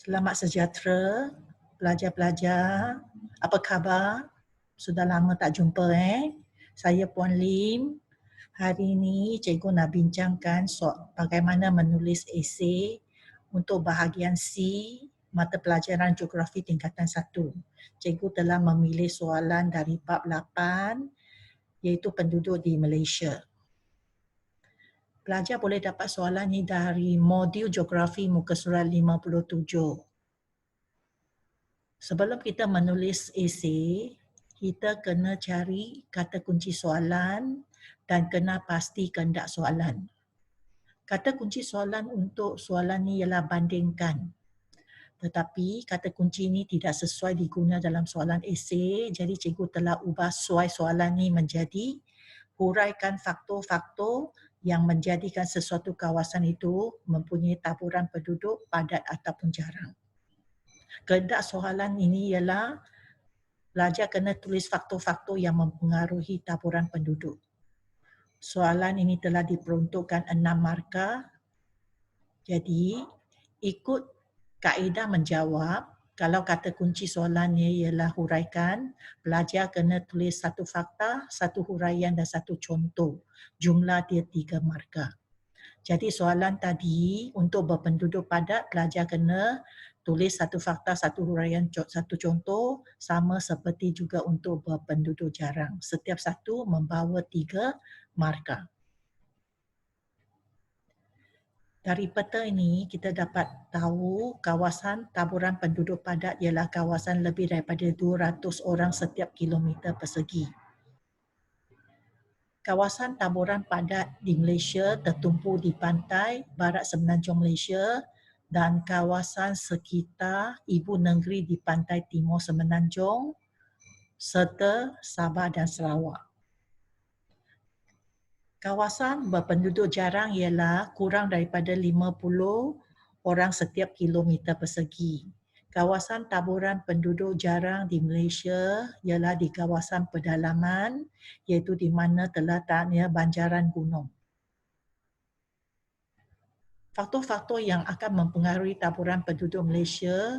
Selamat sejahtera, pelajar-pelajar. Apa khabar? Sudah lama tak jumpa Saya Puan Lim. Hari ini cikgu nak bincangkan bagaimana menulis esei untuk bahagian C mata pelajaran Geografi tingkatan 1. Cikgu telah memilih soalan dari bab 8 iaitu penduduk di Malaysia. Pelajar boleh dapat soalan ini dari modul Geografi muka surat 57. Sebelum kita menulis esei, kita kena cari kata kunci soalan dan kena pasti kehendak soalan. Kata kunci soalan untuk soalan ni ialah bandingkan. Tetapi kata kunci ini tidak sesuai diguna dalam soalan esei, jadi cikgu telah ubah soalan ni menjadi huraikan faktor-faktor yang menjadikan sesuatu kawasan itu mempunyai taburan penduduk padat ataupun jarang. Kehendak soalan ini ialah pelajar kena tulis faktor-faktor yang mempengaruhi taburan penduduk. Soalan ini telah diperuntukkan 6 markah. Jadi, ikut kaedah menjawab, kalau kata kunci soalannya ialah huraikan, pelajar kena tulis satu fakta, satu huraian dan satu contoh. Jumlah dia 3 markah. Jadi soalan tadi untuk berpenduduk padat, pelajar kena tulis satu fakta, satu huraian, satu contoh, sama seperti juga untuk berpenduduk jarang. Setiap satu membawa 3 markah. Dari peta ini kita dapat tahu kawasan taburan penduduk padat ialah kawasan lebih daripada 200 orang setiap kilometer persegi. Kawasan taburan padat di Malaysia tertumpu di pantai barat semenanjung Malaysia dan kawasan sekitar ibu negeri di pantai timur semenanjung serta Sabah dan Sarawak. Kawasan berpenduduk jarang ialah kurang daripada 50 orang setiap kilometer persegi. Kawasan taburan penduduk jarang di Malaysia ialah di kawasan pedalaman iaitu di mana terletaknya banjaran gunung. Faktor-faktor yang akan mempengaruhi taburan penduduk Malaysia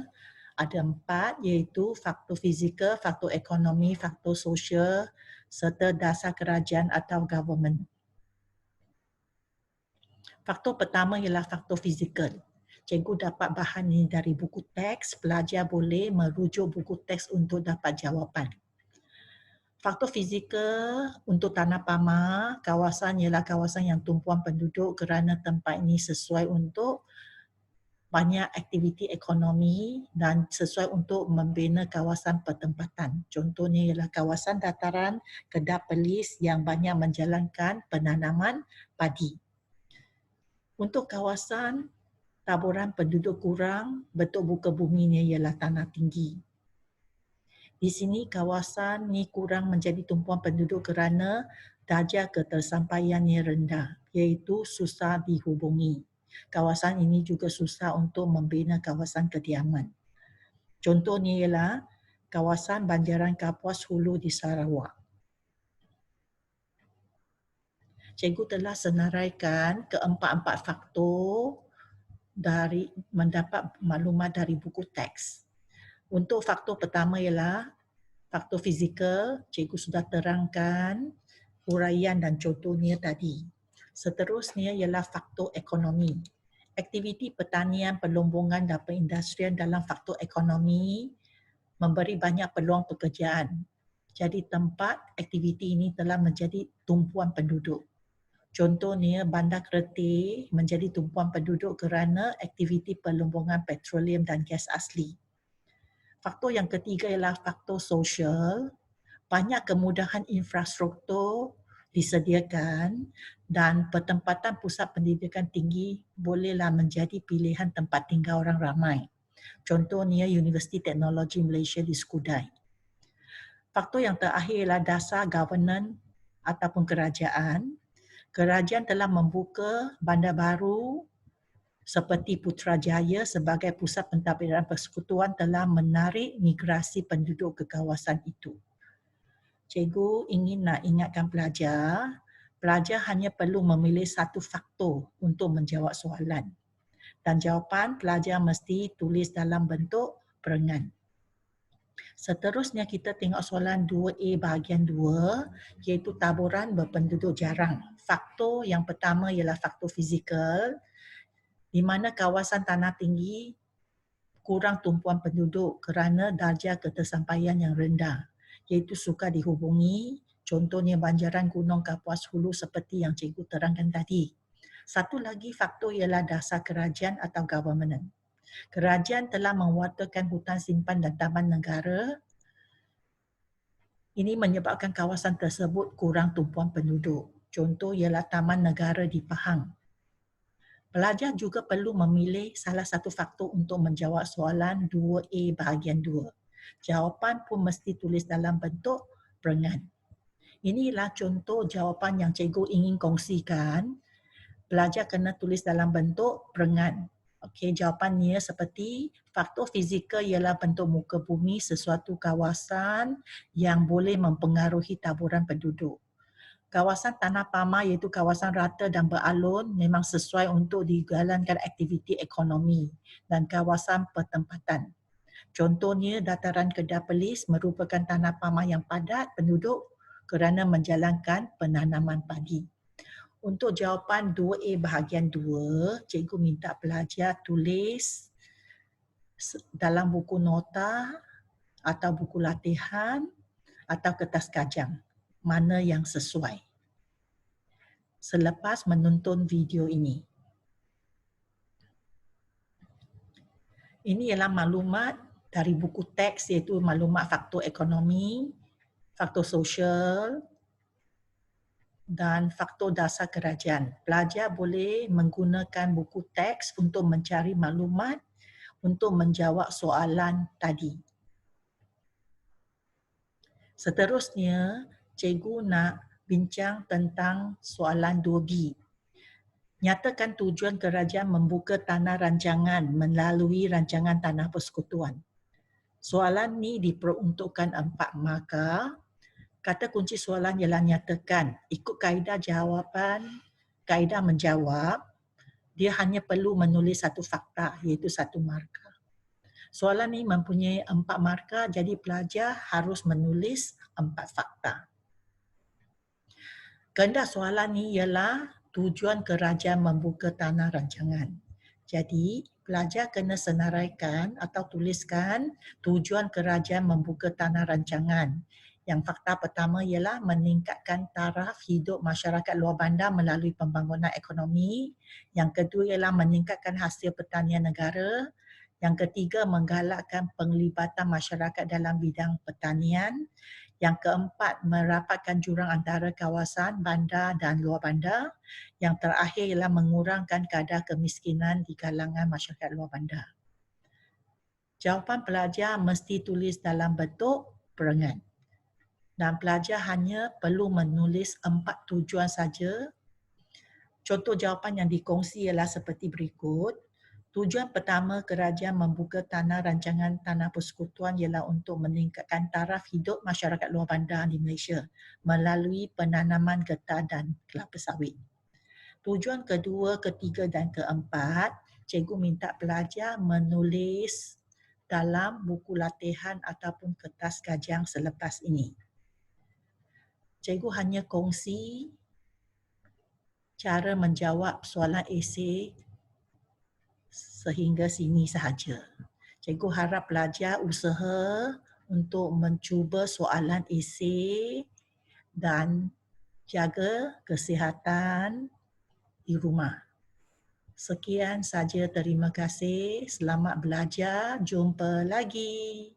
ada 4 iaitu faktor fizikal, faktor ekonomi, faktor sosial serta dasar kerajaan atau government. Faktor pertama ialah faktor fizikal. Cikgu dapat bahan ini dari buku teks, pelajar boleh merujuk buku teks untuk dapat jawapan. Faktor fizikal untuk Tanah Pama, kawasan ialah kawasan yang tumpuan penduduk kerana tempat ini sesuai untuk banyak aktiviti ekonomi dan sesuai untuk membina kawasan pertempatan. Contohnya ialah kawasan dataran Kedah Perlis yang banyak menjalankan penanaman padi. Untuk kawasan taburan penduduk kurang, bentuk muka buminya ialah tanah tinggi. Di sini kawasan ni kurang menjadi tumpuan penduduk kerana darjah ketersampaiannya rendah, iaitu susah dihubungi. Kawasan ini juga susah untuk membina kawasan kediaman. Contohnya ialah kawasan Banjaran Kapuas Hulu di Sarawak. Cikgu telah senaraikan keempat-empat faktor dari mendapat maklumat dari buku teks. Untuk faktor pertama ialah faktor fizikal, cikgu sudah terangkan huraian dan contohnya tadi. Seterusnya ialah faktor ekonomi. Aktiviti pertanian, perlombongan dan perindustrian dalam faktor ekonomi memberi banyak peluang pekerjaan. Jadi tempat aktiviti ini telah menjadi tumpuan penduduk. Contohnya, Bandar Kertih menjadi tumpuan penduduk kerana aktiviti perlombongan petroleum dan gas asli. Faktor yang ketiga ialah faktor sosial. Banyak kemudahan infrastruktur disediakan dan pertempatan pusat pendidikan tinggi bolehlah menjadi pilihan tempat tinggal orang ramai. Contohnya, Universiti Teknologi Malaysia di Skudai. Faktor yang terakhir ialah dasar governance ataupun kerajaan. Kerajaan telah membuka bandar baru seperti Putrajaya sebagai pusat pentadbiran persekutuan telah menarik migrasi penduduk ke kawasan itu. Cikgu ingin nak ingatkan pelajar hanya perlu memilih satu faktor untuk menjawab soalan. Dan jawapan pelajar mesti tulis dalam bentuk perengan. Seterusnya kita tengok soalan 2A bahagian 2 iaitu taburan berpenduduk jarang. Faktor yang pertama ialah faktor fizikal di mana kawasan tanah tinggi kurang tumpuan penduduk kerana darjah ketersampaian yang rendah iaitu sukar dihubungi, contohnya banjaran Gunung Kapuas Hulu seperti yang cikgu terangkan tadi. Satu lagi faktor ialah dasar kerajaan atau government. Kerajaan telah mewartakan hutan simpan dan taman negara. Ini menyebabkan kawasan tersebut kurang tumpuan penduduk. Contoh ialah Taman Negara di Pahang. Pelajar juga perlu memilih salah satu faktor untuk menjawab soalan 2A bahagian 2. Jawapan pun mesti tulis dalam bentuk perengan. Inilah contoh jawapan yang cikgu ingin kongsikan. Pelajar kena tulis dalam bentuk perengan. Okey, jawapannya seperti faktor fizikal ialah bentuk muka bumi sesuatu kawasan yang boleh mempengaruhi taburan penduduk. Kawasan tanah pamah iaitu kawasan rata dan beralun memang sesuai untuk dijalankan aktiviti ekonomi dan kawasan pertempatan. Contohnya dataran Kedah Perlis merupakan tanah pamah yang padat penduduk kerana menjalankan penanaman padi. Untuk jawapan 2A bahagian 2, cikgu minta pelajar tulis dalam buku nota atau buku latihan atau kertas kajang mana yang sesuai selepas menonton video ini. Ini ialah maklumat dari buku teks iaitu maklumat faktor ekonomi, faktor sosial dan faktor dasar kerajaan. Pelajar boleh menggunakan buku teks untuk mencari maklumat untuk menjawab soalan tadi. Seterusnya, cikgu nak bincang tentang soalan 2B. Nyatakan tujuan kerajaan membuka tanah rancangan melalui rancangan tanah persekutuan. Soalan ni diperuntukkan 4 markah. Kata kunci soalan ialah nyatakan. Ikut kaedah jawapan, kaedah menjawab, dia hanya perlu menulis satu fakta iaitu 1 markah. Soalan ni mempunyai 4 markah jadi pelajar harus menulis 4 fakta. Kehendak soalan ni ialah tujuan kerajaan membuka tanah rancangan. Jadi, pelajar kena senaraikan atau tuliskan tujuan kerajaan membuka tanah rancangan. Yang fakta pertama ialah meningkatkan taraf hidup masyarakat luar bandar melalui pembangunan ekonomi. Yang kedua ialah meningkatkan hasil pertanian negara. Yang ketiga, menggalakkan penglibatan masyarakat dalam bidang pertanian. Yang keempat, merapatkan jurang antara kawasan bandar dan luar bandar. Yang terakhir ialah mengurangkan kadar kemiskinan di kalangan masyarakat luar bandar. Jawapan pelajar mesti tulis dalam bentuk perengan. Dan pelajar hanya perlu menulis 4 tujuan saja. Contoh jawapan yang dikongsi ialah seperti berikut. Tujuan pertama kerajaan membuka tanah rancangan tanah persekutuan ialah untuk meningkatkan taraf hidup masyarakat luar bandar di Malaysia melalui penanaman getah dan kelapa sawit. Tujuan kedua, ketiga dan keempat, cikgu minta pelajar menulis dalam buku latihan ataupun kertas kajang selepas ini. Cikgu hanya kongsi cara menjawab soalan esei sehingga sini sahaja. Cikgu harap pelajar usaha untuk mencuba soalan esei dan jaga kesihatan di rumah. Sekian saja, terima kasih. Selamat belajar. Jumpa lagi.